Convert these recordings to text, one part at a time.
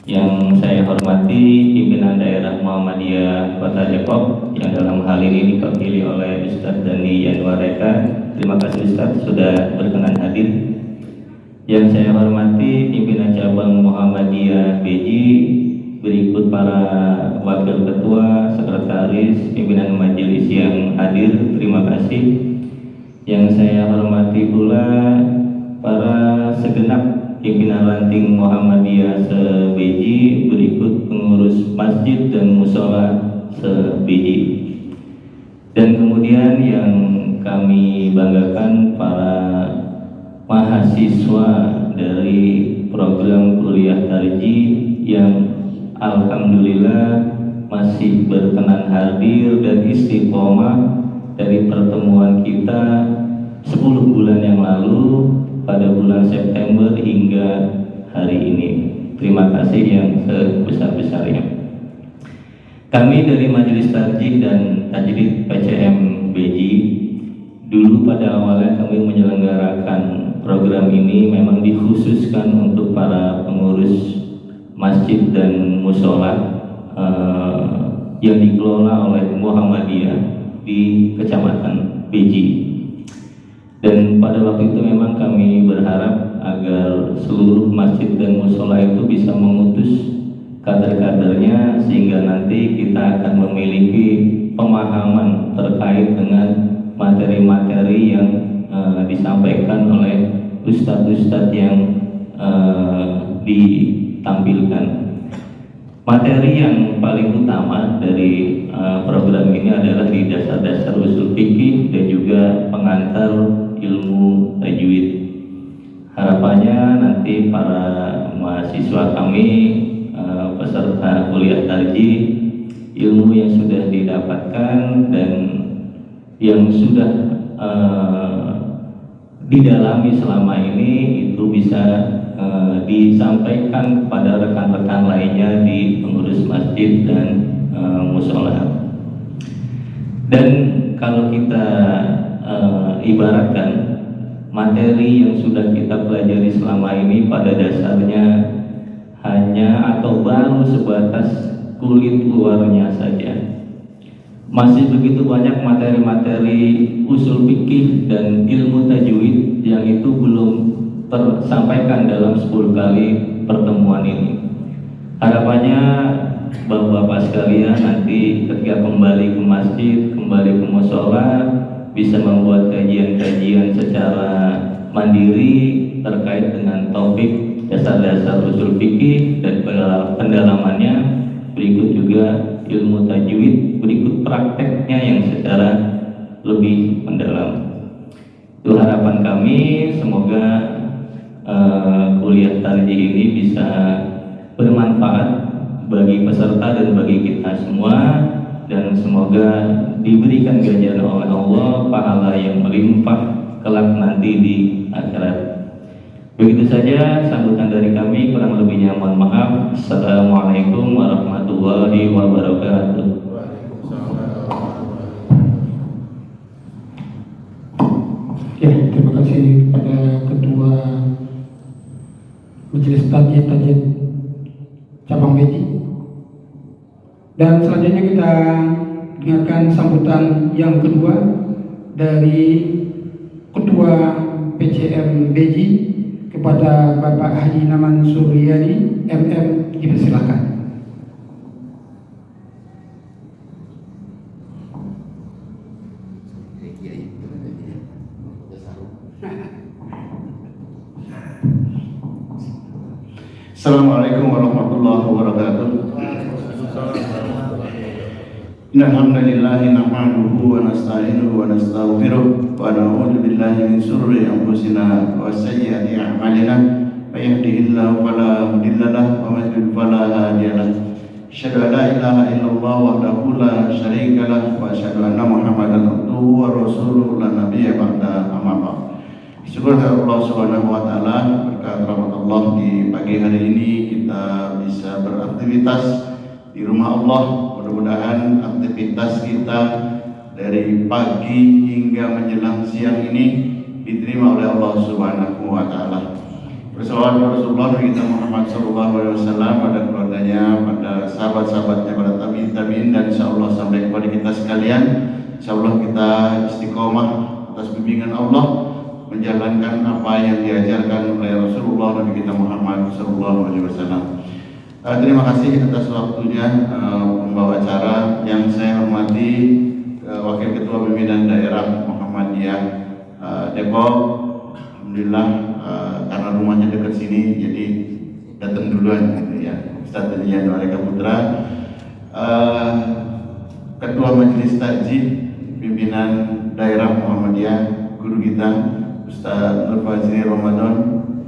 Yang saya hormati pimpinan daerah Muhammadiyah Kota Depok yang dalam hal ini diwakili oleh Ustadz Dani Yanwareka. Terima kasih Ustadz sudah berkenan hadir. Yang saya hormati pimpinan cabang Muhammadiyah BJ, berikut para wakil ketua, sekretaris, pimpinan majelis yang hadir, terima kasih. Yang saya hormati pula para segenap pimpinan ranting Muhammadiyah se-BJ, berikut pengurus masjid dan musola se-BJ. Dan kemudian yang kami banggakan para mahasiswa dari program kuliah tarji yang alhamdulillah masih berkenan hadir dan istiqomah dari pertemuan kita 10 bulan yang lalu pada bulan September hingga hari ini. Terima kasih yang sebesar-besarnya. Kami dari Majelis Tarjih dan Tajrid PCM BJ, dulu pada awalnya kami menyelenggarakan program ini memang dikhususkan untuk para pengurus masjid dan musola yang dikelola oleh Muhammadiyah di Kecamatan BJ. Dan pada waktu itu memang kami berharap agar seluruh masjid dan musola itu bisa mengutus kader-kadernya sehingga nanti kita akan memiliki pemahaman terkait dengan materi-materi yang disampaikan oleh ustadz-ustadz yang ditampilkan. Materi yang paling utama dari program ini adalah di dasar-dasar usul fikih dan juga pengantar ilmu tajwid. Harapannya nanti para mahasiswa kami, peserta kuliah tarjih, ilmu yang sudah didapatkan dan yang sudah didalami selama ini itu bisa disampaikan kepada rekan-rekan lainnya di pengurus masjid dan musola. Dan kalau kita ibaratkan materi yang sudah kita pelajari selama ini pada dasarnya hanya atau baru sebatas kulit luarnya saja. Masih begitu banyak materi-materi usul fikih dan ilmu tajwid yang itu belum tersampaikan dalam 10 kali pertemuan ini. Harapannya bapak-bapak sekalian nanti ketika kembali ke masjid, kembali ke musola, bisa membuat kajian-kajian secara mandiri terkait dengan topik dasar-dasar usul fikih dan pendalamannya, berikut juga ilmu tajwid, berikut prakteknya yang secara lebih mendalam. Itu harapan kami, semoga kuliah tarjih ini bisa bermanfaat bagi peserta dan bagi kita semua, dan semoga diberikan ganjaran oleh Allah pahala yang melimpah kelak nanti di akhirat. Begitu saja sambutan dari kami, kurang lebihnya mohon maaf. Assalamualaikum warahmatullahi wabarakatuh. Ya, terima kasih kepada Ketua Majelis Tajwid Cabang BJ. Dan selanjutnya kita dengarkan sambutan yang kedua dari Ketua PCM BJ kepada Bapak Haji Naman Suryadi MM, dipersilakan. Assalamualaikum warahmatullahi wabarakatuh. Innal hamdalillah nahmaduhu wa nasta'inuhu wa nastaghfiruh wa na'udzu billahi min shururi anfusina wa sayyiati a'malina. May yahdihillahu fala mudilla lahu wa may yudlil fala hadiya lahu. Asyhadu an la ilaha illallah wahdahu la syarika lahu wa asyhadu anna Muhammadan abduhu wa rasuluhu la nabiyya ba'da, amma ba'd. Syukur Allah Subhanahu wa taala, berkat rahmat Allah di pagi hari ini kita bisa beraktivitas di rumah Allah. Mudah-mudahan aktivitas kita dari pagi hingga menjelang siang ini diterima oleh Allah Subhanahu wa taala. Bersalawat Rasulullah kita Muhammad sallallahu alaihi wasallam pada sahabat-sahabatnya, para tabi'in dan insyaallah sampai kepada kita sekalian. Insyaallah kita istiqomah atas bimbingan Allah, menjalankan apa yang diajarkan oleh Rasulullah Nabi kita Muhammad sallallahu alaihi wasallam. Terima kasih atas waktunya pembawa acara yang saya hormati, Wakil Ketua Pimpinan Daerah Muhammadiyah Depok. Alhamdulillah karena rumahnya dekat sini jadi datang duluan gitu ya, Ustaz Daniel Wareka Putra, Ketua Majelis Takjid Pimpinan Daerah Muhammadiyah, guru kita Ustaz Nur Fazli Ramadan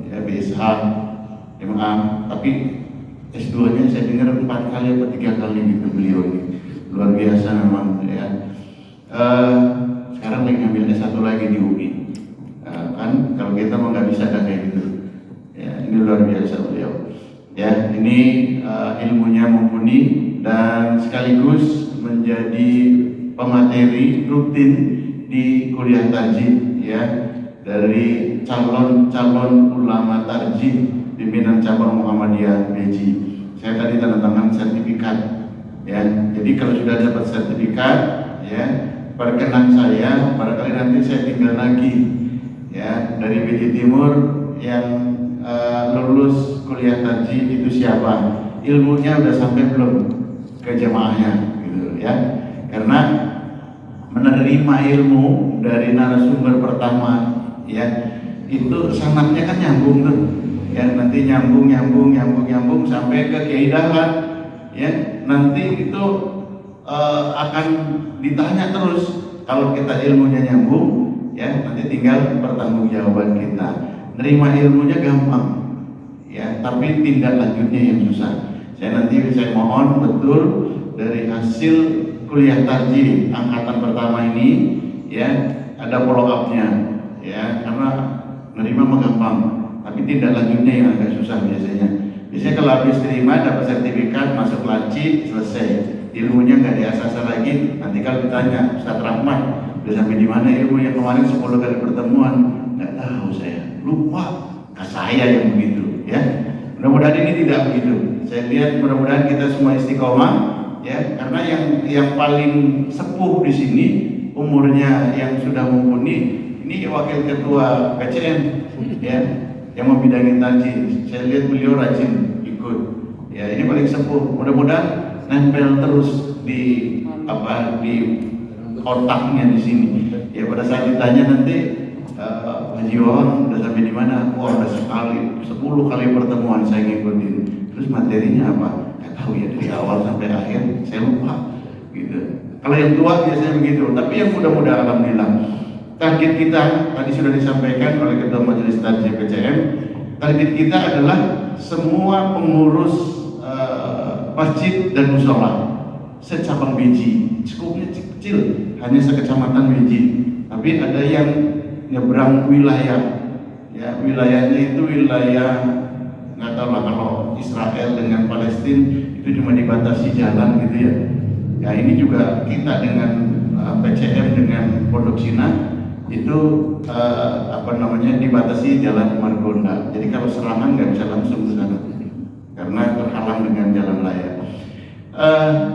ya, BSH MA, tapi S2-nya saya dengar 4 kali atau 3 kali gitu beliau ini, luar biasa memang ya. Sekarang lagi ngambil S1 lagi di UI. Kan kalau kita mau nggak bisa kayak gitu ya, ini luar biasa beliau ya. Ini ilmunya mumpuni dan sekaligus menjadi pemateri rutin di kuliah tarjih ya, dari calon ulama tarjih pimpinan cabang Muhammadiyah Beji. Saya tadi tanda tangan sertifikat ya, jadi kalau sudah dapat sertifikat ya, perkenan saya barangkali nanti saya tinggal lagi ya, dari Beji Timur yang lulus kuliah tarjih itu siapa, ilmunya udah sampai belum ke jemaahnya gitu ya. Karena menerima ilmu dari narasumber pertama ya, itu sanatnya kan nyambung tuh ya, nanti nyambung sampai ke Kiai Dahlan ya, nanti itu akan ditanya terus. Kalau kita ilmunya nyambung ya, nanti tinggal pertanggungjawaban kita. Nerima ilmunya gampang ya, tapi tindak lanjutnya yang susah. Saya mohon betul dari hasil kuliah tarjih angkatan pertama ini ya, ada follow up-nya ya, karena nerima mah gampang, tapi tindak lanjutnya yang agak susah biasanya. Biasanya kalau habis terima dapat sertifikat, masuk laci, selesai. Ilmunya nggak diasah lagi. Nanti kalau ditanya, Ustaz Rahmat udah sampai di mana ilmu yang kemarin 10 kali pertemuan? Nggak tahu saya, lupa. Saya yang begitu ya. Mudah-mudahan ini tidak begitu. Saya lihat mudah-mudahan kita semua istiqomah ya, karena yang paling sepuh di sini umurnya yang sudah mumpuni ini wakil ketua PCM ya, yang membidangi tarjih. Saya lihat beliau rajin ikut ya, ini paling sepuh. Mudah-mudahan nempel terus di otaknya di sini ya, pada saat ditanya nanti Haji Wawan udah sampai di mana? Wah, udah 10 kali pertemuan saya ngikutin. Terus materinya apa? Nggak tahu ya, dari awal sampai akhir saya lupa gitu. Kalau yang tua biasanya begitu, tapi yang muda-muda alhamdulillah. Target kita tadi sudah disampaikan oleh Ketua Majelis Tarjih PCM. Target kita adalah semua pengurus masjid dan mushola secabang Beji. Skupnya kecil, hanya sekecamatan Beji. Tapi ada yang nyebrang wilayah ya, wilayahnya itu wilayah nggak tahu lah, kalau Israel dengan Palestina itu cuma dibatasi jalan gitu ya. Ya ini juga kita dengan PCM dengan Pondok Cina itu dibatasi jalan Margonda. Jadi kalau serangan nggak bisa langsung ke sana karena terhalang dengan jalan raya.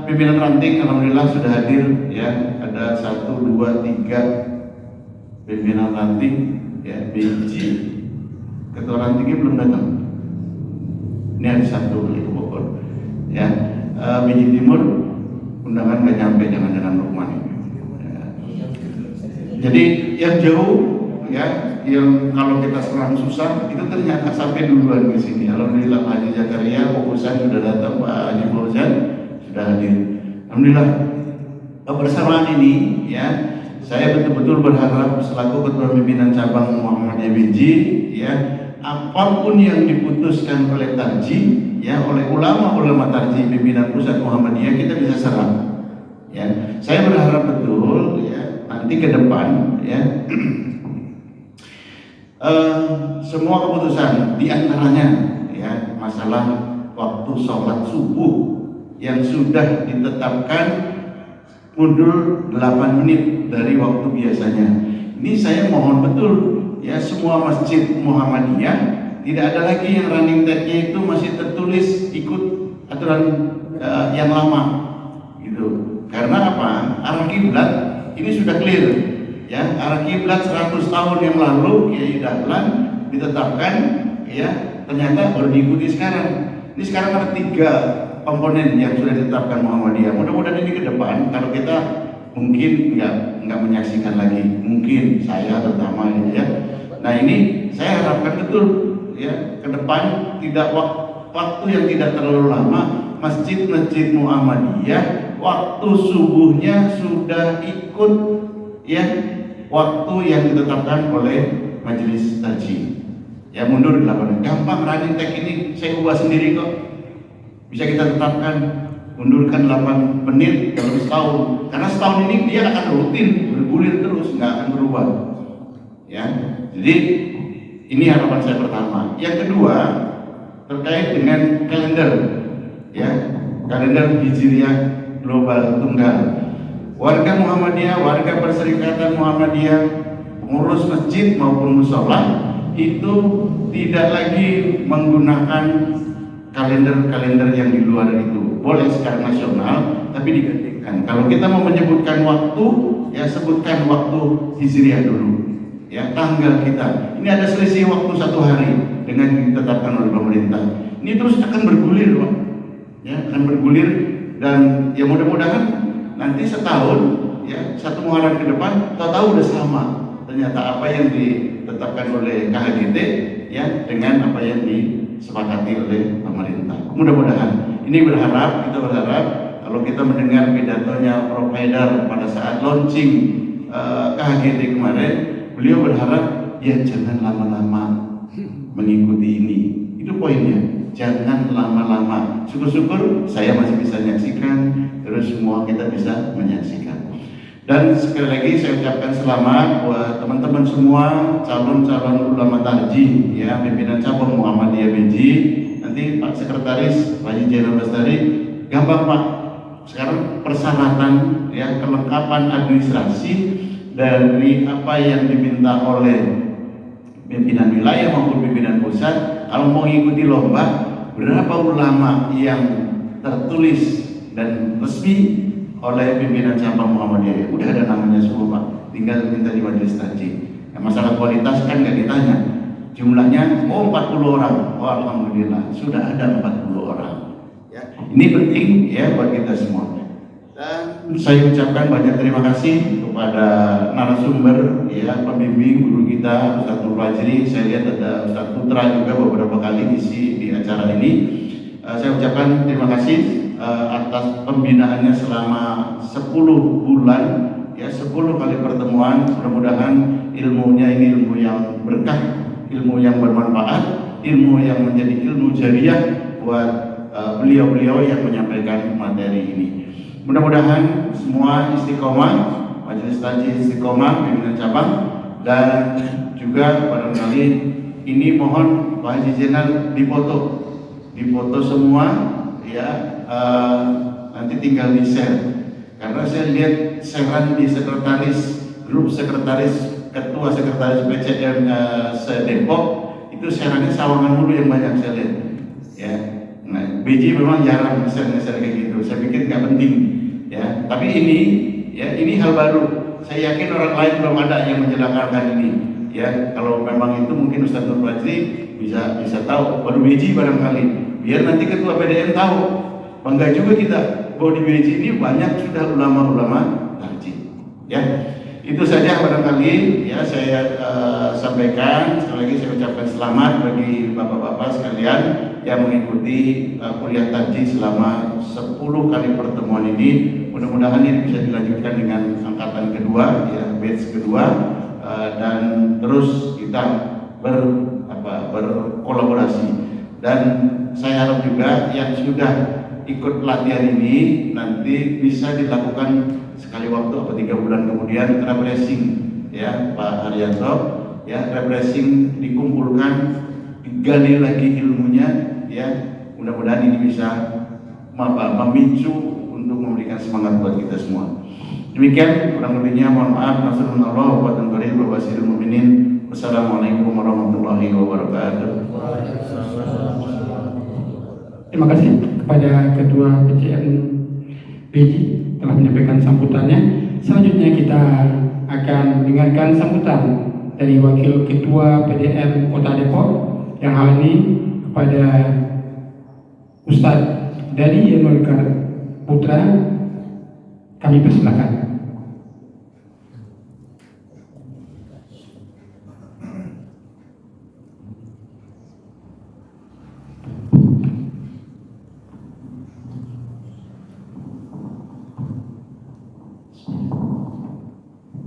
Pimpinan ranting alhamdulillah sudah hadir ya, ada 1, 2, 3 pimpinan ranting ya, Beji. Ketua rantingnya belum datang. Ini ada 1 dari Bogor ya. Beji Timur undangan nggak nyampe, jangan-jangan Lukman ini ya. Jadi yang jauh ya, yang kalau kita serang susah itu ternyata sampai duluan ke sini. Alhamdulillah Pak Haji Zakaria fokusan sudah datang, Pak Haji Fauzan sudah hadir. Alhamdulillah kebersamaan ini ya, saya betul-betul berharap selaku Ketua Pimpinan Cabang Muhammadiyah Beji ya, apapun yang diputuskan oleh tarjih ya, oleh ulama-ulama tarjih pimpinan pusat Muhammadiyah, kita bisa serap ya. Saya berharap betul ya, nanti ke depan ya semua keputusan diantaranya ya, masalah waktu sholat subuh yang sudah ditetapkan mundur 8 menit dari waktu biasanya. Ini saya mohon betul ya, semua masjid Muhammadiyah tidak ada lagi yang running tag-nya itu masih tertulis ikut aturan yang lama gitu. Karena apa? Arah kiblat ini sudah clear ya. Arah kiblat 100 tahun yang lalu Kiai Dahlan ditetapkan ya, ternyata baru diikuti sekarang. Ini sekarang ada 3 komponen yang sudah ditetapkan Muhammadiyah. Mudah-mudahan ini ke depan kalau kita mungkin nggak menyaksikan lagi, mungkin saya terutama ini ya. Nah ini saya harapkan betul ya ke depan tidak waktu yang tidak terlalu lama masjid-masjid Muhammadiyah waktu subuhnya sudah ikut ya waktu yang ditetapkan oleh majelis tajim. Ya mundur 8 menit. Gampang running tag ini saya ubah sendiri kok. Bisa kita tetapkan mundurkan 8 menit dalam setahun. Karena setahun ini dia akan rutin bergulir terus, nggak akan berubah. Ya. Jadi ini harapan saya pertama. Yang kedua terkait dengan kalender. Ya, kalender Hijriah Global Tunggal. Warga Muhammadiyah, warga Perserikatan Muhammadiyah, pengurus masjid maupun mushola itu tidak lagi menggunakan kalender-kalender yang di luar itu. Boleh secara nasional, tapi digantikan. Kalau kita mau menyebutkan waktu, ya sebutkan waktu Hijriah dulu. Ya, tanggal kita. Ini ada selisih waktu 1 hari dengan ditetapkan oleh pemerintah. Ini terus akan bergulir, Pak. Ya, akan bergulir dan ya mudah-mudahan nanti setahun, ya 1 Muharram ke depan, tahu-tahu udah sama. Ternyata apa yang ditetapkan oleh KHGT ya dengan apa yang disepakati oleh pemerintah. Mudah-mudahan ini kita berharap kalau kita mendengar pidatonya Prof. Haidar pada saat launching KHGT kemarin, beliau berharap ya jangan lama-lama mengikuti ini. Itu poinnya, jangan lama-lama. Syukur-syukur saya masih bisa menyaksikan, terus semua kita bisa menyaksikan. Dan sekali lagi saya ucapkan selamat buat teman-teman semua calon-calon ulama tarjih ya, pimpinan cabang Muhammadiyah Beji. Nanti Pak Sekretaris Pak Haji Jainal Bastari, gampang Pak. Sekarang persyaratan ya, kelengkapan administrasi dari apa yang diminta oleh pimpinan wilayah maupun pimpinan pusat. Kalau mau ikuti lomba, berapa ulama yang tertulis dan resmi oleh pimpinan cabang Muhammadiyah, udah ada namanya semua Pak, tinggal minta di majelis tajim. Nah, masalah kualitas kan nggak ditanya, jumlahnya 40 orang, oh alhamdulillah sudah ada 40 orang. Ya, ini penting ya buat kita semua. Dan saya ucapkan banyak terima kasih kepada narasumber ya, pembimbing guru kita Ustaz Nur Fajri. Saya lihat ada Ustaz Putra juga beberapa kali ngisi di acara ini. Saya ucapkan terima kasih atas pembinaannya selama 10 bulan ya, 10 kali pertemuan. Mudah-mudahan ilmunya ini ilmu yang berkah, ilmu yang bermanfaat, ilmu yang menjadi ilmu jariah buat beliau-beliau yang menyampaikan materi ini. Mudah-mudahan semua istiqomah, majelis tajim istiqomah, pimpinan cabang, dan juga barangkali ini mohon Pak Haji Zainal difoto semua ya. Nanti tinggal di share karena saya lihat sharean di grup sekretaris ketua sekretaris PCM se-Depok itu shareannya Sawangan mulu yang banyak saya lihat ya. Nah, BJ memang jarang share kayak gitu, saya pikir nggak penting ya, tapi ini hal baru. Saya yakin orang lain belum ada yang menjelaskan ini ya. Kalau memang itu mungkin Ustaz Nur Fajri bisa tahu, baru BJ barangkali, biar nanti ketua PDM tahu. Bangga juga kita bahwa di BJ ini banyak sudah ulama-ulama tarjih. Ya, itu saja barangkali ya saya sampaikan. Sekali lagi saya ucapkan selamat bagi bapak-bapak sekalian yang mengikuti kuliah tarjih selama 10 kali pertemuan ini. Mudah-mudahan ini bisa dilanjutkan dengan angkatan kedua, ya batch kedua, dan terus kita berkolaborasi. Dan saya harap juga yang sudah ikut pelatihan ini nanti bisa dilakukan sekali waktu atau 3 bulan kemudian refreshing ya Pak Haryanto ya, refreshing, dikumpulkan, digali lagi ilmunya ya. Mudah-mudahan ini bisa memicu untuk memberikan semangat buat kita semua. Demikian kurang lebihnya, mohon maaf. Nasallallahu wa tanqaril wa basirul mu'minin. Wassalamualaikum warahmatullahi wabarakatuh. Terima kasih. kepada Ketua PCM BJ telah menyampaikan sambutannya. Selanjutnya kita akan mendengarkan sambutan dari Wakil Ketua PDM Kota Depok yang hal ini kepada Ustadz Dadi Yanulkar Putra. Kami persilakan.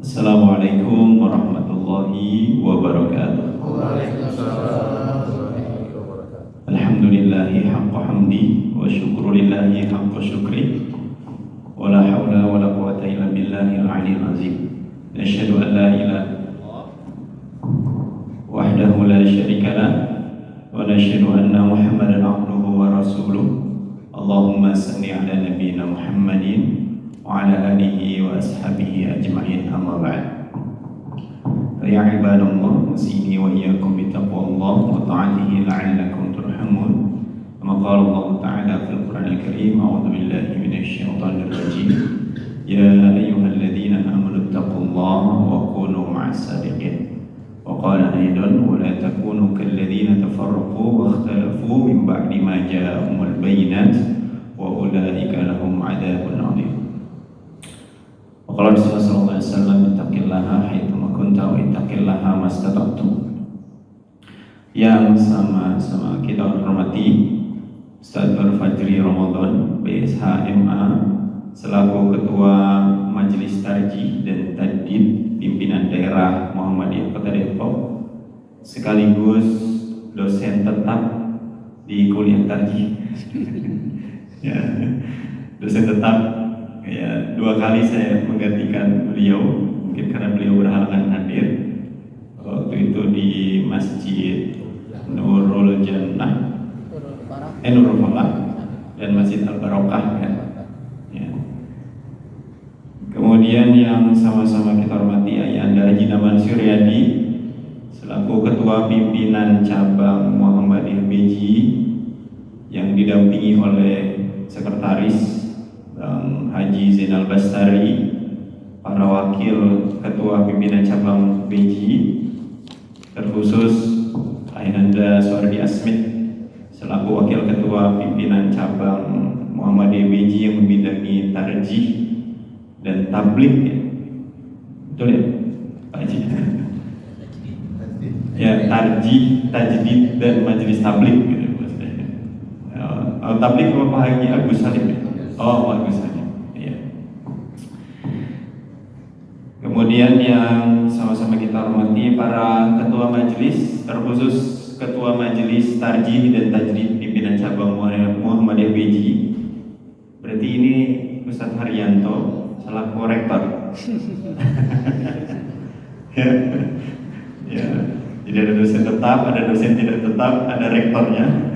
Assalamualaikum warahmatullahi wabarakatuh. Alhamdulillahi haqqa hamdi wa syukrulillahi haqqa syukri wa la hawla wa la quwwata illa billahil aliyyil azim. Asyhadu an la ilaha wahdahu la syarika lah wa nasyhadu anna Muhammadan abduhu wa rasuluh. Allahumma salli ala nabiyyina Muhammadin wa ala alihi wa ashabihi ajma'in, amma ba'd. Ya ibadallah, usini wa iyyakum bittaqwallah wa ta'atihi la'allakum turhamun. Kama qala Allah ta'ala fil Qur'anil Karim, a'udzu billahi minasy syaithanir rajim. Ya ayyuhalladzina amanu taqullaha wa kunu ma'as shadiqin. Wa qala aidan wa la takunu kalladzina tafarraqu wa ikhtalafu min ba'di ma ja'ahumul bayyinat wa ulaika lahum 'adzabun 'adzim. Qala Rasulullah sallallahu alaihi wasallam, ittaqillaha haitsuma kunta wa ittaqillaha mastata'tum. Yang sama-sama kita hormati Ustaz Al-Fajri Ramadan BSHMA selaku Ketua Majelis Tarjih dan Tajdid Pimpinan Daerah Muhammadiyah Kota Depok, sekaligus dosen tetap di kuliah tarjih. Ya, dosen tetap. Ya, 2 kali saya menggantikan beliau, mungkin karena beliau berhalangan hadir. Waktu itu di Masjid Nurul Jannah, Nurul Falah dan Masjid Al Barokah kan. Ya. Kemudian yang sama-sama kita hormati Ayahanda Haji Naman Suryadi selaku Ketua Pimpinan Cabang Muhammadiyah BJ yang didampingi oleh Sekretaris Haji Zainal Bastari, para wakil ketua pimpinan cabang BJ, terkhusus Ayahanda Suardi Asmit selaku wakil ketua pimpinan cabang Muhammadiyah BJ yang membidangi tarjih dan tabligh, ya. Betul ya Pak Haji? Ya, tarjih, tajdid dan majelis tabligh gitu maksudnya. Tabligh Bapak Haji Agus Salim. Oh, bagus saja. Iya. Kemudian yang sama-sama kita hormati para ketua majelis, terkhusus Ketua Majelis Tarjih dan Tajdid Pimpinan Cabang Muhammadiyah BJ. Berarti ini Ustadz Haryanto selaku rektor. Ya. Ya. Jadi ada dosen tetap, ada dosen tidak tetap, ada rektornya.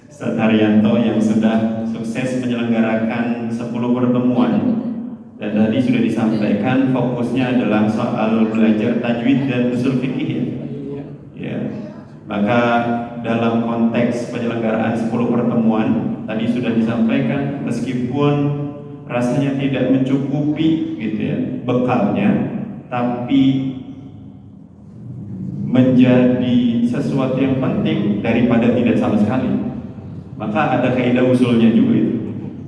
Ustadz Haryanto yang sudah sukses menyelenggarakan 10 pertemuan, dan tadi sudah disampaikan fokusnya adalah soal belajar tajwid dan usul fikih, ya. Maka dalam konteks penyelenggaraan 10 pertemuan tadi sudah disampaikan, meskipun rasanya tidak mencukupi gitu ya bekalnya, tapi menjadi sesuatu yang penting daripada tidak sama sekali. Maka ada kaidah usulnya juga itu.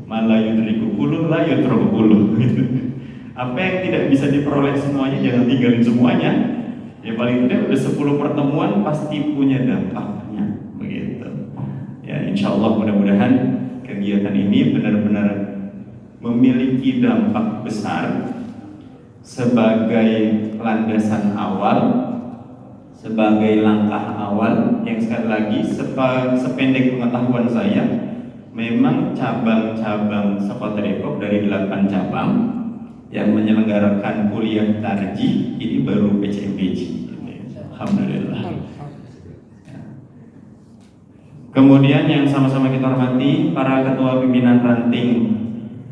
Mala yudriku kuluh la yutraku kuluh. Apa yang tidak bisa diperoleh semuanya jangan tinggalin semuanya. Ya paling tidak udah 10 pertemuan pasti punya dampaknya begitu. Ya insyaallah mudah-mudahan kegiatan ini benar-benar memiliki dampak besar sebagai landasan awal, sebagai langkah awal yang sekali lagi sependek pengetahuan saya, memang cabang-cabang Kota Depok dari 8 cabang yang menyelenggarakan kuliah tarjih ini baru PCMBJ. Alhamdulillah. Kemudian yang sama-sama kita hormati para ketua pimpinan ranting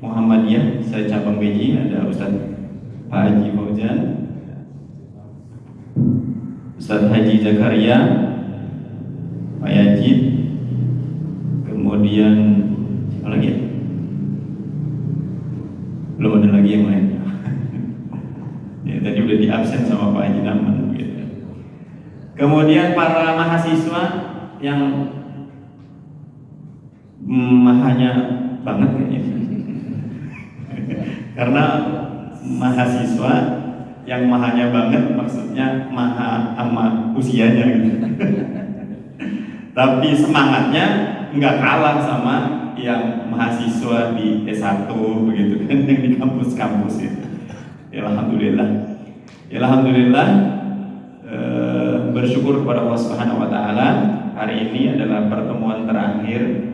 Muhammadiyah se-cabang BJ, ada Ustaz Pak Haji Fauzan, Ustaz Haji Zakaria, Pak Yajid, kemudian Apalagi ya? Belum ada lagi yang lain. Ya, tadi udah di absen sama Pak Haji Naman gitu. Kemudian para mahasiswa yang mahanya banget kayaknya. Karena mahasiswa yang mahanya banget maksudnya maha sama usianya gitu. Tapi semangatnya nggak kalah sama yang mahasiswa di S1 begitu kan, yang di kampus-kampus itu. Ya alhamdulillah. Ya alhamdulillah, bersyukur kepada Allah Subhanahu wa taala, hari ini adalah pertemuan terakhir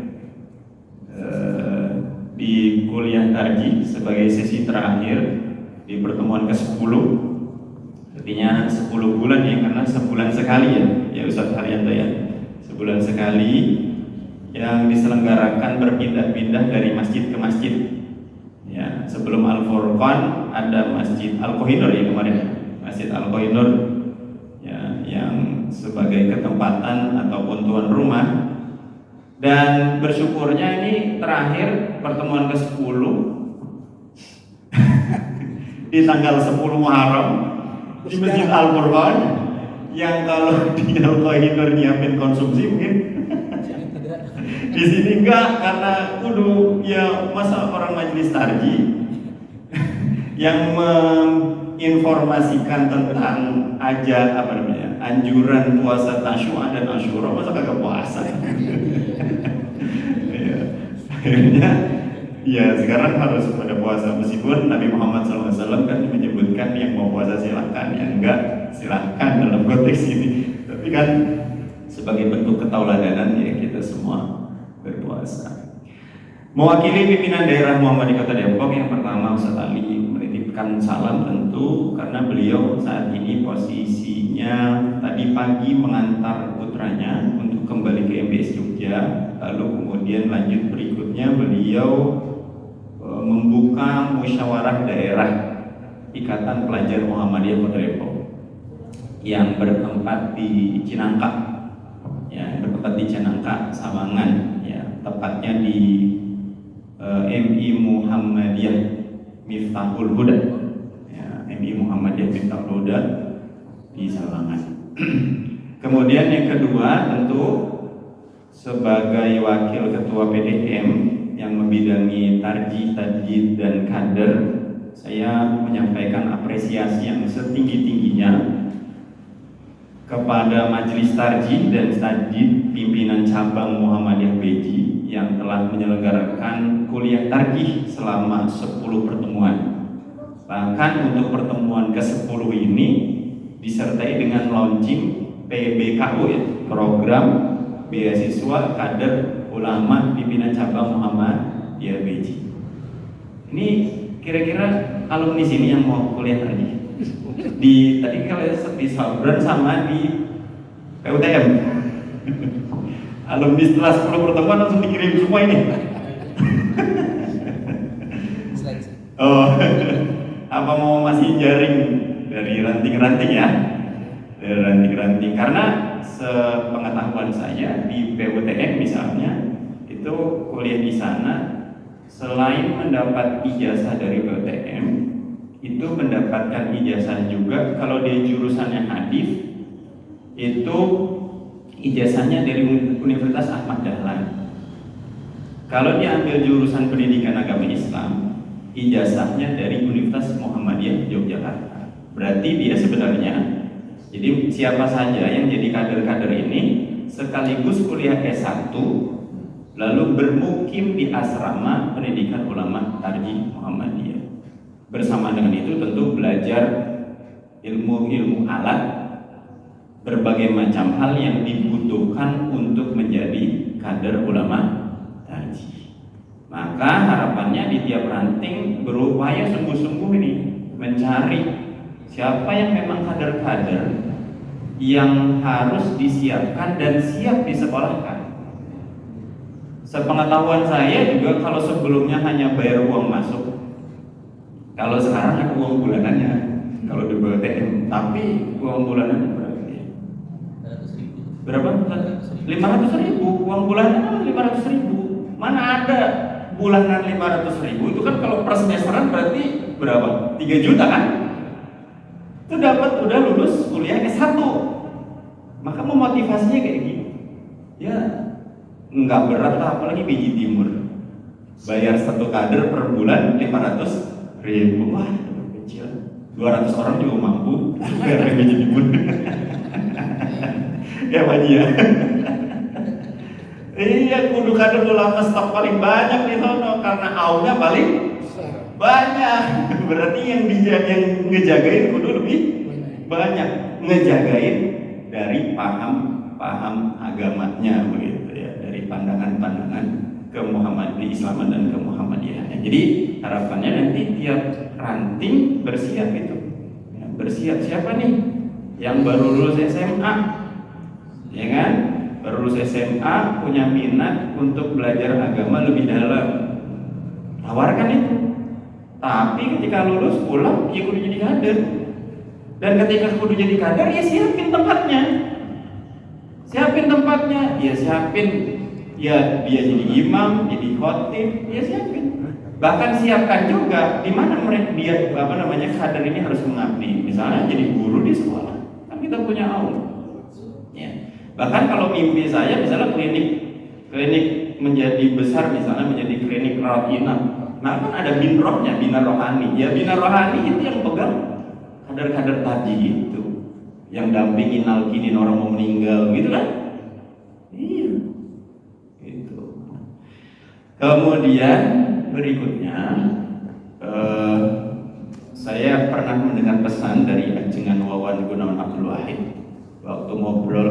di kuliah tarjih sebagai sesi terakhir di pertemuan ke-10. Artinya 10 bulan ya, karena sebulan sekali ya Ustaz Haryanto ya. Sebulan sekali yang diselenggarakan berpindah-pindah dari masjid ke masjid. Ya, sebelum Al-Furqan ada Masjid Al-Qahinur ya kemarin. Masjid Al-Qahinur ya, yang sebagai ketempatan ataupun tuan rumah. Dan bersyukurnya ini terakhir pertemuan ke-10 di tanggal 10 Muharram di Masjid Al-Furqan, yang kalau di Al-Qahinur nyiapin konsumsi mungkin di sini enggak, karena kudu ya masa orang majelis tarjih yang menginformasikan tentang anjuran puasa Tasyu'a dan Asyura, masa kagak puasa? Akhirnya ya sekarang harus pada puasa, meskipun Nabi Muhammad SAW kan menyebutkan yang mau puasa silahkan, yang enggak silahkan dalam konteks ini. Tapi kan sebagai bentuk ketauladanan ya kita semua berpuasa. Mewakili pimpinan daerah Muhammadiyah Kota Depok, yang pertama Ustaz Ali menitipkan salam tentu, karena beliau saat ini posisinya tadi pagi mengantar putranya untuk kembali ke MBS Jogja, lalu kemudian lanjut berikutnya beliau membuka musyawarah daerah Ikatan Pelajar Muhammadiyah Kota Depok yang bertempat di Cinangka, ya, bertempat di Cinangka, Sawangan, ya, tepatnya di MI Muhammadiyah Miftahul Huda, ya, MI Muhammadiyah Miftahul Huda di Sawangan. Kemudian yang kedua tentu sebagai wakil ketua PDM yang membidangi tarjih, tajdid dan kader, saya menyampaikan apresiasi yang setinggi-tingginya kepada Majelis Tarjih dan Tajdid pimpinan cabang Muhammadiyah Beji yang telah menyelenggarakan kuliah tarjih selama 10 pertemuan. Bahkan untuk pertemuan ke-10 ini disertai dengan launching PBKU ya, program beasiswa kader ulama pimpinan cabang Muhammadiyah Beji. Ini kira-kira alumni sini yang mau kuliah tarjih di tadi kalau di Sabran sama di PUTM. Alumni setelah 10 pertemuan langsung dikirim semua ini. Oh, apa mau masih jaring dari ranting-ranting ya? Dari ranting-ranting, karena sepengetahuan saya di PUTM misalnya itu kuliah di sana selain mendapat ijazah dari PUTM, itu mendapatkan ijazah juga kalau di jurusannya hadis itu ijazahnya dari Universitas Ahmad Dahlan. Kalau diambil jurusan pendidikan agama Islam, ijazahnya dari Universitas Muhammadiyah Yogyakarta. Berarti dia sebenarnya, jadi siapa saja yang jadi kader-kader ini sekaligus kuliah S1 lalu bermukim di asrama pendidikan ulama tarjih Muhammadiyah. Bersama dengan itu tentu belajar ilmu-ilmu alat, berbagai macam hal yang dibutuhkan untuk menjadi kader ulama tarjih. Maka harapannya di tiap ranting berupaya sungguh-sungguh ini mencari siapa yang memang kader-kader yang harus disiapkan dan siap disekolahkan. Sepengetahuan saya juga kalau sebelumnya hanya bayar uang masuk, kalau sekarang ada uang bulanannya, kalau di BTN, tapi uang bulanannya berapa ya? Berapa? 500.000 uang bulanannya 500.000. Mana ada bulanan 500.000 itu kan kalau per semesteran berarti berapa? 3 juta kan? Itu dapat udah lulus kuliah S1. Maka memotivasinya kayak gini. Ya nggak berat lah, apalagi biji timur. Bayar 1 kader per bulan 500.000. Wah, kecil. 200 orang juga mampu bayar biji timur. Ya Pak Ji ya. Iya, kudu kader ulama stok paling banyak di sono karena aunya paling banyak. Berarti yang ngejagain kudu lebih banyak. Ngejagain dari paham agamanya begitu ya, dari pandangan-pandangan keislaman dan kemuhammadiyahannya. Jadi harapannya nanti tiap ranting bersiap itu. Ya, bersiap siapa nih? Yang baru lulus SMA, ya kan? Baru lulus SMA punya minat untuk belajar agama lebih dalam. Tawarkan itu. Tapi ketika lulus pulang, ya kudu jadi kader. Dan ketika kudu jadi kader, ya siapin tempatnya. Siapin tempatnya, ya siapin. Ya dia jadi imam, jadi khotib, ya siapin. Bahkan siapkan juga di mana mereka dia kader ini harus mengabdi. Misalnya jadi guru di sekolah, kan kita punya aula. Ya. Bahkan kalau mimpi saya misalnya klinik menjadi besar, misalnya menjadi klinik rawat inap. Nah kan ada binrohnya, bina rohani. Ya bina rohani itu yang pegang kader-kader tadi itu, yang dampingin nalkinin orang mau meninggal gitu kan. Iya. Gitu. Kemudian berikutnya saya pernah mendengar pesan dari Ajengan Wawan Gunawan Abdul Wahid waktu ngobrol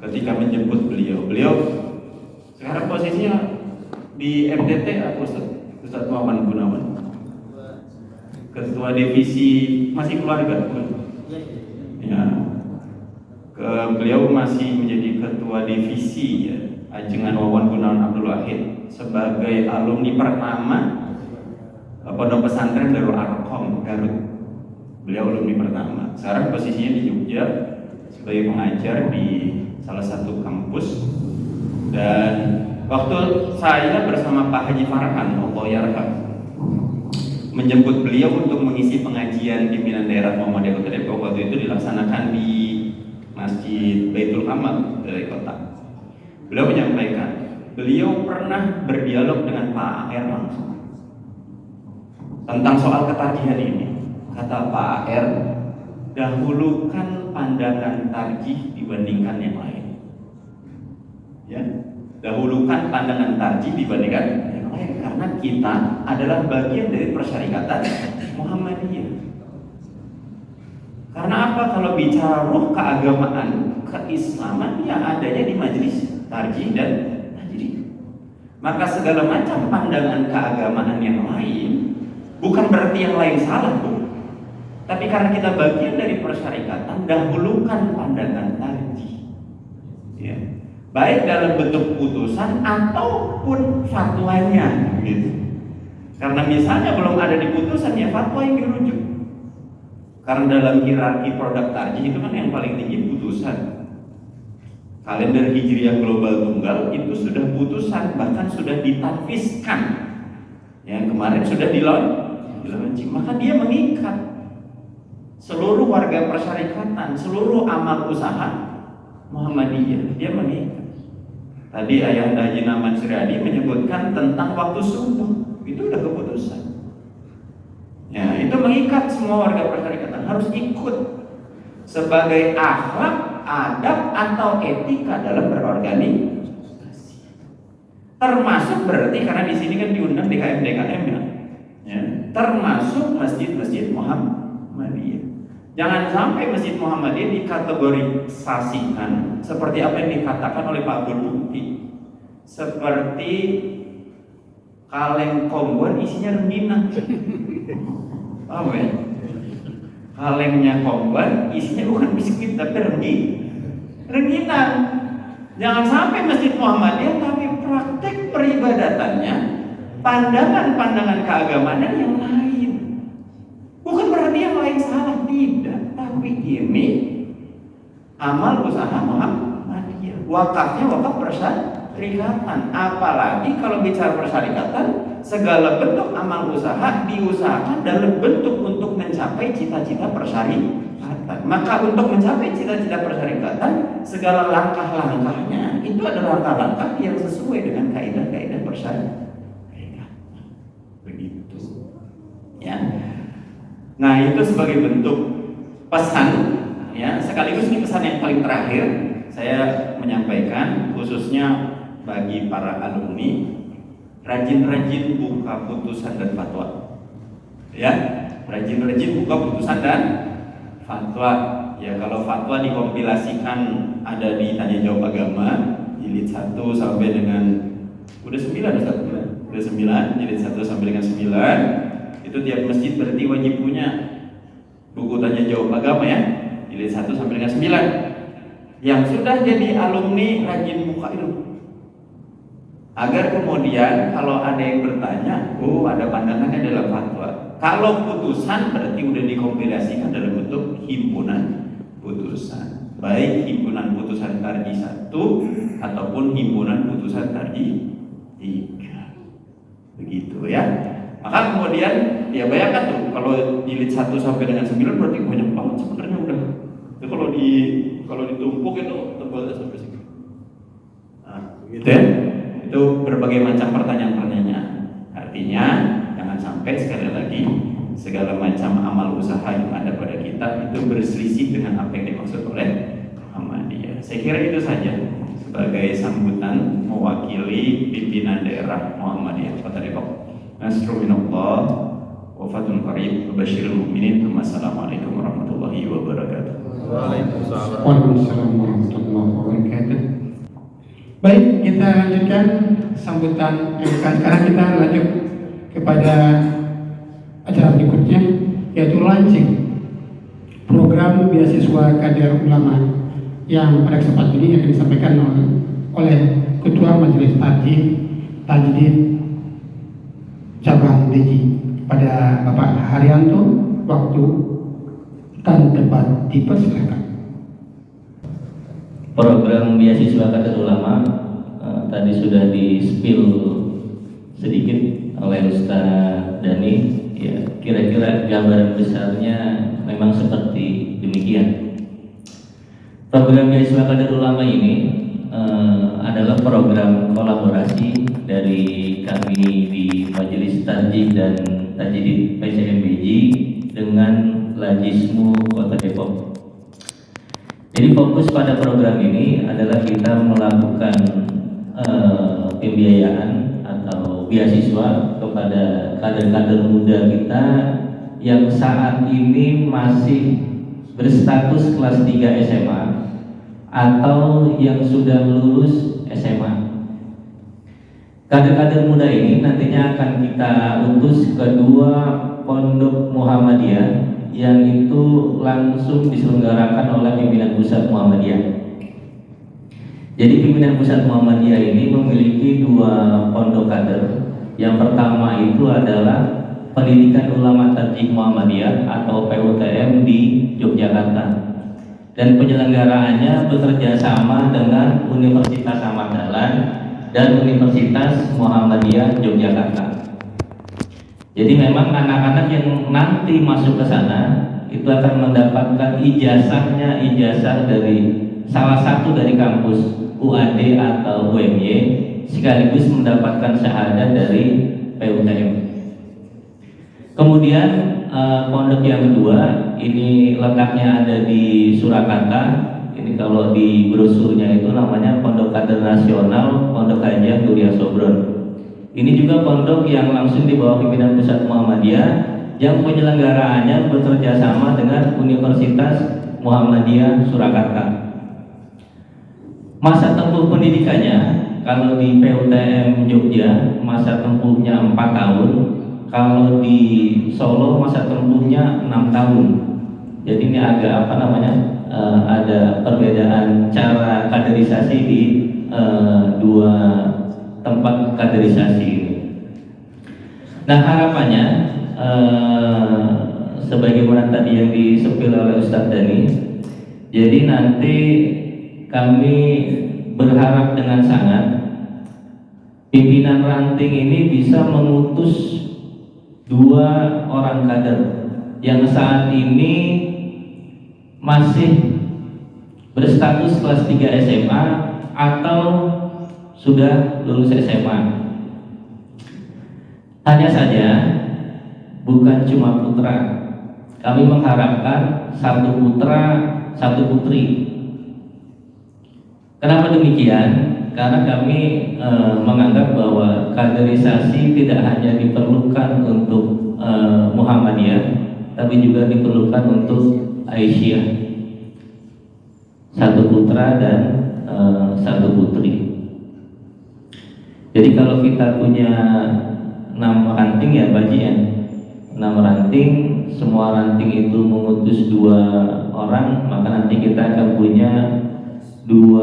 ketika menjemput beliau sekarang posisinya di MTT apa Ustaz Muhammad Gunawan, ketua divisi masih keluarga ya, beliau masih menjadi ketua divisi ya, Ajengan Wawan Gunawan Abdul Wahid sebagai alumni pertama Pondok Pesantren Darul Arqam Garut. Beliau alumni pertama. Sekarang posisinya di Jogja sebagai pengajar di salah satu kampus. Dan waktu saya bersama Pak Haji Farhan Mokoyarham menjemput beliau untuk mengisi pengajian pimpinan daerah Muhammadiyah Kota Depok, waktu itu dilaksanakan di Masjid Baitul Amal dari kota. Beliau menyampaikan, beliau pernah berdialog dengan Pak AR langsung tentang soal ketarjihan ini. Kata Pak AR, dahulukan pandangan tarjih dibandingkan yang lain. Ya, dahulukan pandangan tarjih dibandingkan yang lain karena kita adalah bagian dari persyarikatan Muhammadiyah. Karena apa? Kalau bicara ruh keagamaan, keislaman yang adanya di majelis tarjih dan tajrid. Maka segala macam pandangan keagamaan yang lain bukan berarti yang lain salah, Bu. Tapi karena kita bagian dari persyarikatan, dahulukan pandangan tarjih. Ya. Baik dalam bentuk putusan ataupun fatwanya gitu. Karena misalnya belum ada di putusan, ya fatwa yang dirujuk. Karena dalam hierarki produk tarjih itu kan yang paling tinggi putusan. Kalender Hijriah Global Tunggal itu sudah putusan, bahkan sudah ditanfiskan. Yang kemarin sudah dilaunching. Maka dia mengikat seluruh warga persyarikatan, seluruh amal usaha Muhammadiyah. Dia mengikat. Tadi Ayahanda Haji Naman Suryadi menyebutkan tentang waktu subuh, itu udah keputusan. Ya, itu mengikat semua warga persyarikatan harus ikut sebagai akhlak, adab atau etika dalam berorganisasi. Termasuk berarti karena di sini kan diundang DKM ya. Ya, termasuk masjid-masjid Muhammadiyah. Jangan sampai Masjid Muhammadiyah dikategorisasikan seperti apa yang dikatakan oleh Pak Abdul Mukti, seperti kaleng Kongguan isinya rengginang. Paham ya? Kalengnya Kongguan isinya bukan biskuit tapi rengginang. Jangan sampai Masjid Muhammadiyah tapi praktek peribadatannya, pandangan-pandangan keagamaan yang lain. Bukan berarti yang lain salah, tidak. Tapi ini amal usaha Muhammadiyah. Wakafnya wakaf persyarikatan. Apalagi kalau bicara persyarikatan, segala bentuk amal usaha diusahakan dalam bentuk untuk mencapai cita-cita persyarikatan. Maka untuk mencapai cita-cita persyarikatan, segala langkah-langkahnya itu adalah langkah-langkah yang sesuai dengan kaidah-kaidah persyarikatan. Begitu. Ya. Nah, itu sebagai bentuk pesan, ya, sekaligus ini pesan yang paling terakhir saya menyampaikan khususnya bagi para alumni, rajin-rajin buka putusan dan fatwa. Ya, rajin-rajin buka putusan dan fatwa. Ya, kalau fatwa dikompilasikan ada di Tanya Jawab Agama jilid 1 sampai dengan udah 9 Ustaz. Udah 9, jilid 1 sampai dengan 9. Itu tiap masjid berarti wajib punya buku Tanya Jawab Agama, ya, jilid 1 sampai dengan 9. Yang sudah jadi alumni rajin buka itu, agar kemudian kalau ada yang bertanya, oh ada pandangannya dalam fatwa. Kalau putusan berarti udah dikompilasikan dalam bentuk himpunan putusan, baik himpunan putusan tarjih 1 ataupun himpunan putusan tarjih 3. Begitu, ya. Maka kemudian ya bayangkan tuh, kalau jilid 1 sampai dengan 9 berarti banyak banget sebenarnya udah. Itu kalau ditumpuk itu tebalnya sampai sini. Nah, gitu ya. Itu berbagai macam pertanyaan-pertanyaan. Artinya jangan sampai sekali lagi segala macam amal usaha yang ada pada kita itu berselisih dengan apa yang dimaksud oleh Muhammadiyah. Saya kira itu saja sebagai sambutan mewakili pimpinan daerah Muhammadiyah Kota Depok. Nasrul minallah wa fathun qarib wa basyiril mu'minin. Wassalamualaikum warahmatullahi wabarakatuh. Waalaikumsalam warahmatullahi wabarakatuh. Baik, kita lanjutkan sambutan MK. Sekarang kita lanjut kepada acara berikutnya, yaitu launching program beasiswa kader ulama yang pada kesempatan ini akan disampaikan oleh Ketua Majelis Tajdid Cabang DJI pada Bapak Haryanto. Waktu dan tempat dipersilakan. Program beasiswa kader ulama tadi sudah di-spill sedikit oleh Ustaz Dani. Ya, kira-kira gambaran besarnya memang seperti demikian. Program beasiswa kader ulama ini adalah program kolaborasi dari kami di Majelis Tarjih dan Tajdid PCMBJ dengan Lajismu Kota Depok. Jadi fokus pada program ini adalah kita melakukan pembiayaan atau beasiswa kepada kader-kader muda kita yang saat ini masih berstatus kelas 3 SMA atau yang sudah lulus SMA. Kader-kader muda ini nantinya akan kita utus ke 2 pondok Muhammadiyah yang itu langsung diselenggarakan oleh pimpinan pusat Muhammadiyah. Jadi pimpinan pusat Muhammadiyah ini memiliki 2 pondok kader. Yang pertama itu adalah Pendidikan Ulama Tarjih Muhammadiyah atau PUTM di Yogyakarta, dan penyelenggaraannya bekerja sama dengan Universitas Ahmad Dahlan dan Universitas Muhammadiyah Yogyakarta. Jadi memang anak-anak yang nanti masuk ke sana itu akan mendapatkan ijazah dari salah satu dari kampus UAD atau UMY, sekaligus mendapatkan syahadat dari PUTM. Kemudian pondok yang kedua ini letaknya ada di Surakarta. Ini kalau di brosurnya itu namanya Pondok Kader Nasional Pondok Hajah Nuria Sobron. Ini juga pondok yang langsung di bawah pimpinan pusat Muhammadiyah yang penyelenggaraannya bekerja sama dengan Universitas Muhammadiyah Surakarta. Masa tempuh pendidikannya kalau di PUTM Jogja masa tempuhnya 4 tahun, kalau di Solo masa tempuhnya 6 tahun. Jadi ini agak ada perbedaan cara kaderisasi di 2 tempat kaderisasi ini. Nah, harapannya sebagaimana tadi yang disepil oleh Ustadz Dani, jadi nanti kami berharap dengan sangat pimpinan ranting ini bisa mengutus 2 orang kader yang saat ini masih berstatus kelas 3 SMA atau sudah lulus SMA. Hanya saja bukan cuma putra, kami mengharapkan 1 putra 1 putri. Kenapa demikian? Karena kami menganggap bahwa kaderisasi tidak hanya diperlukan untuk Muhammadiyah, tapi juga diperlukan untuk Aisyah, 1 putra dan 1 putri. Jadi kalau kita punya 6 ranting ya Baji ya, 6 ranting, semua ranting itu mengutus 2 orang, maka nanti kita akan punya 6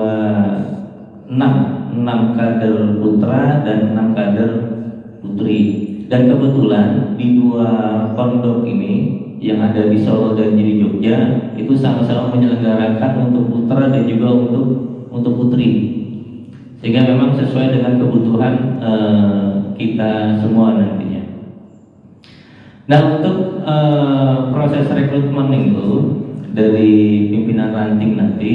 kader putra dan 6 kader putri. Dan kebetulan di 2 pondok ini yang ada di Solo dan di Jogja itu sama-sama menyelenggarakan untuk putra dan juga untuk putri, sehingga memang sesuai dengan kebutuhan kita semua nantinya. Nah, untuk proses rekrutmen itu dari pimpinan ranting nanti,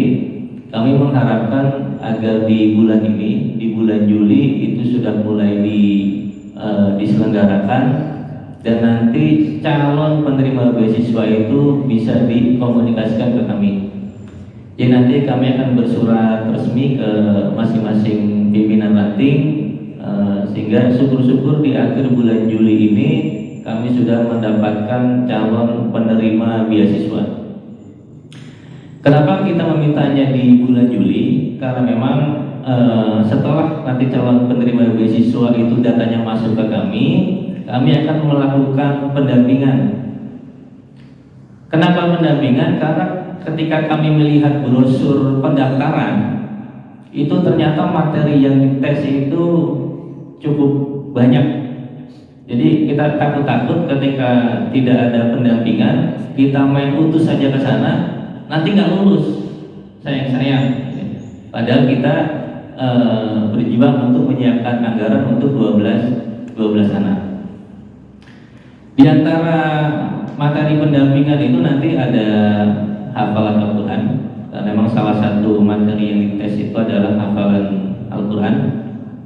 kami mengharapkan agar di bulan ini, di bulan Juli itu sudah mulai diselenggarakan, dan nanti calon penerima beasiswa itu bisa dikomunikasikan ke kami. Jadi nanti kami akan bersurat resmi ke masing-masing pimpinan ranting, sehingga syukur-syukur di akhir bulan Juli ini kami sudah mendapatkan calon penerima beasiswa. Kenapa kita memintanya di bulan Juli? Karena memang setelah nanti calon penerima beasiswa itu datanya masuk ke kami akan melakukan pendampingan. Kenapa pendampingan? Karena ketika kami melihat brosur pendaftaran, itu ternyata materi yang dites itu cukup banyak. Jadi kita takut-takut ketika tidak ada pendampingan, kita main utus saja ke sana, nanti nggak lulus, sayang-sayang. Padahal kita berjuang untuk menyiapkan anggaran untuk 12 anak. Di antara materi pendampingan itu nanti ada hafalan Al-Quran. Dan memang salah satu materi yang dites itu adalah hafalan Al-Quran.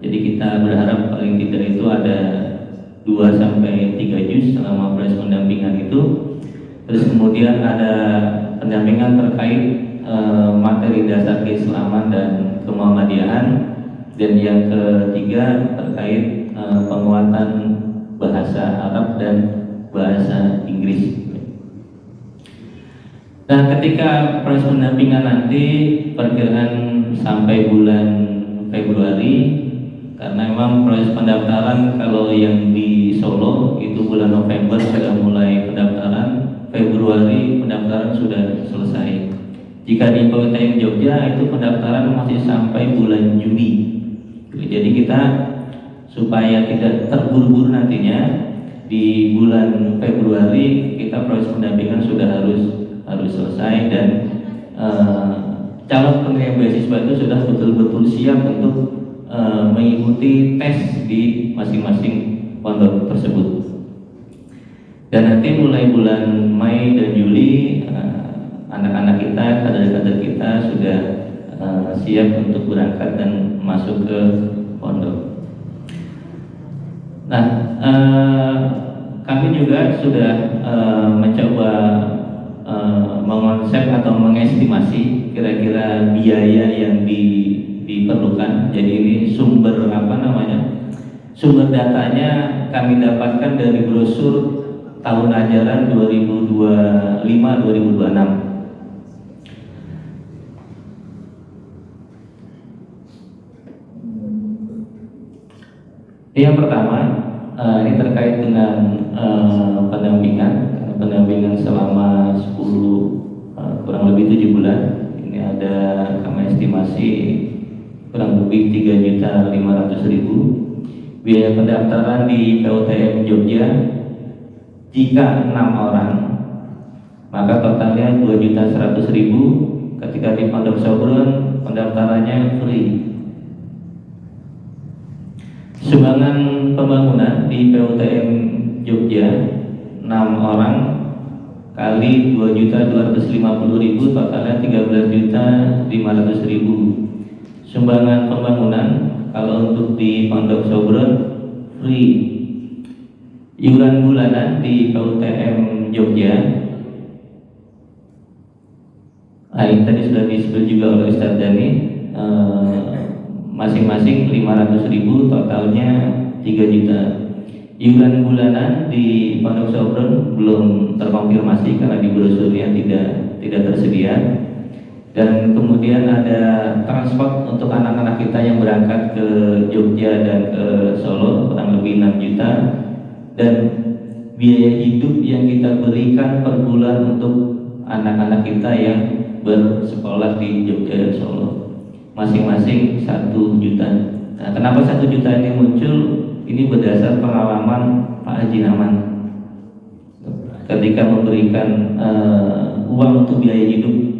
Jadi kita berharap paling tidak itu ada 2-3 juz selama proses pendampingan itu. Terus kemudian ada pendampingan terkait materi dasar keislaman dan kemuhammadiyahan, dan yang ketiga terkait penguatan bahasa Arab dan bahasa Inggris. Nah, ketika proses pendampingan nanti perkiraan sampai bulan Februari, karena memang proses pendaftaran kalau yang di Solo itu bulan November sudah mulai pendaftaran, Februari pendaftaran sudah selesai. Jika di PUTM Jogja itu pendaftaran masih sampai bulan Juni. Jadi kita supaya tidak terburu-buru nantinya, di bulan Februari kita proses pendampingan sudah harus selesai, dan calon penerima beasiswa itu sudah betul-betul siap untuk mengikuti tes di masing-masing pondok tersebut. Dan nanti mulai bulan Mei dan Juli anak-anak kita, kader-kader kita sudah siap untuk berangkat dan masuk ke pondok. Nah, kami juga sudah mencoba mengonsep atau mengestimasi kira-kira biaya yang diperlukan. Jadi ini sumber sumber datanya kami dapatkan dari brosur tahun ajaran 2025-2026. Yang pertama, ini terkait dengan pendampingan selama 10 kurang lebih 7 bulan. Ini ada kami estimasi kurang lebih 3.500.000. Biaya pendaftaran di PUTM Jogja jika 6 orang, maka totalnya 2.100.000. Ketika di Pondok Sobrun pendaftarannya free. Sumbangan pembangunan di PUTM Jogja 6 orang kali 2.250.000, totalnya 13.500.000. Sumbangan pembangunan kalau untuk di Pondok Sobron free. Iuran bulanan di PUTM Jogja, ini tadi sudah disebut juga oleh Ustadz Dani, masing-masing 500.000, totalnya 3 juta. Iuran bulanan di Pondok Sobron belum terkonfirmasi karena di brosurnya tidak tersedia. Dan kemudian ada transport untuk anak-anak kita yang berangkat ke Jogja dan ke Solo kurang lebih 6 juta. Dan biaya hidup yang kita berikan per bulan untuk anak-anak kita yang bersekolah di Jogja dan Solo masing-masing 1 juta. Nah, kenapa 1 juta ini muncul? Ini berdasar pengalaman Pak Haji Naman ketika memberikan uang untuk biaya hidup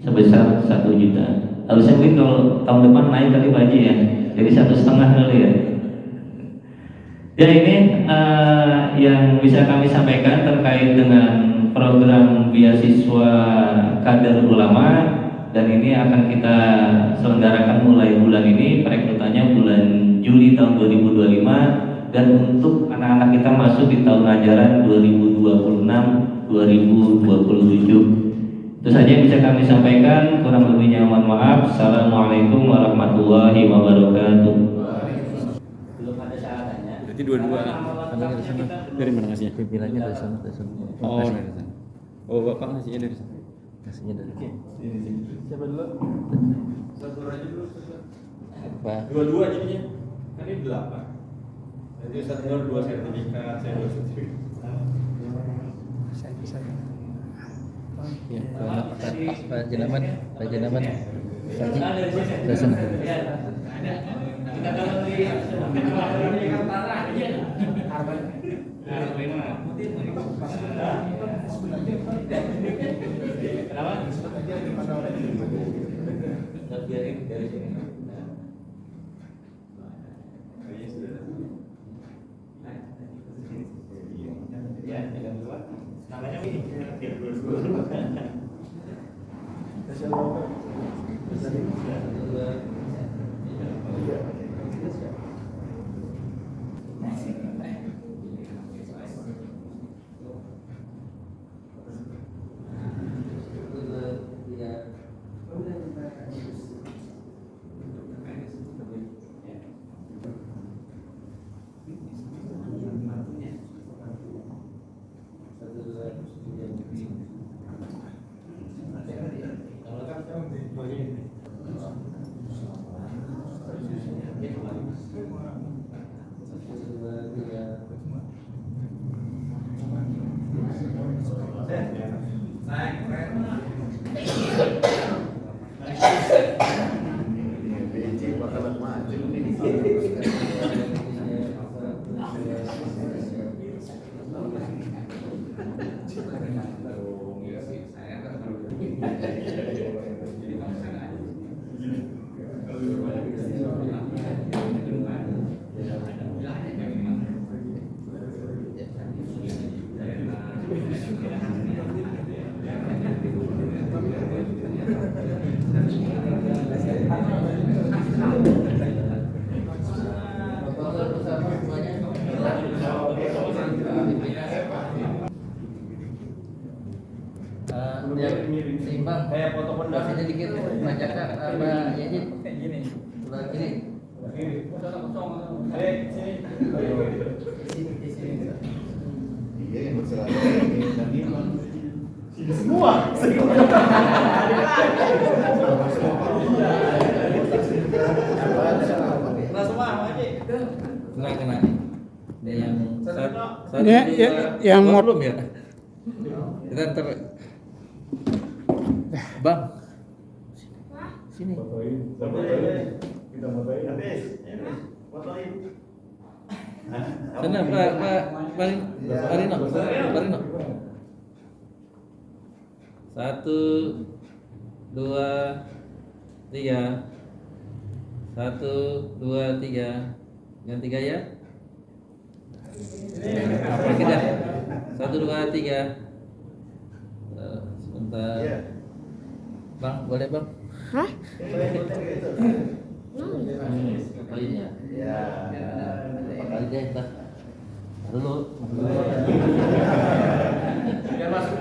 sebesar 1 juta. Harusnya mungkin kalau tahun depan naik kali Pak Haji ya, jadi 1,5 kali ya. Ya, ini yang bisa kami sampaikan terkait dengan program beasiswa kader ulama, dan ini akan kita selenggarakan mulai bulan ini, perekrutannya bulan Juli tahun 2025, dan untuk anak-anak kita masuk di tahun ajaran 2026-2027. Itu saja yang bisa kami sampaikan, kurang lebihnya mohon maaf. Assalamualaikum warahmatullahi wabarakatuh. Belum ada syahadatnya. Berarti dua-dua dari mana ngasihnya? Pimpinannya dari sana. Oh, dari sana. Oh, Bapak ngasihnya dari sana. Ngasihnya dari sana. Siapa dulu? Satu aja dulu. Pak. Dua-dua jadinya. Kan ini 8. Jadi Ustaz Nur 2 sertifikat, saya 2 sertifikat. Ya, Pak Jenaman. Dari sana. Seimbang. Kayak foto kondak. Sini dikit. Bacakan apa ya ini? Sebelah kiri. Iya, yang berserah sini semua. Kena. Ada yang yang belum ya? Kita ntar Bang. Sini. Kita fotoin. Sana Pak Parino. 1, 2, 3. 1, 2, 3. Ganti gaya. Apa kita? 1, 2, 3. Sebentar. Bang, boleh bang? Hah? Oh iya. Ya. Apa kali deh, Bang? Dulu. Biar masuk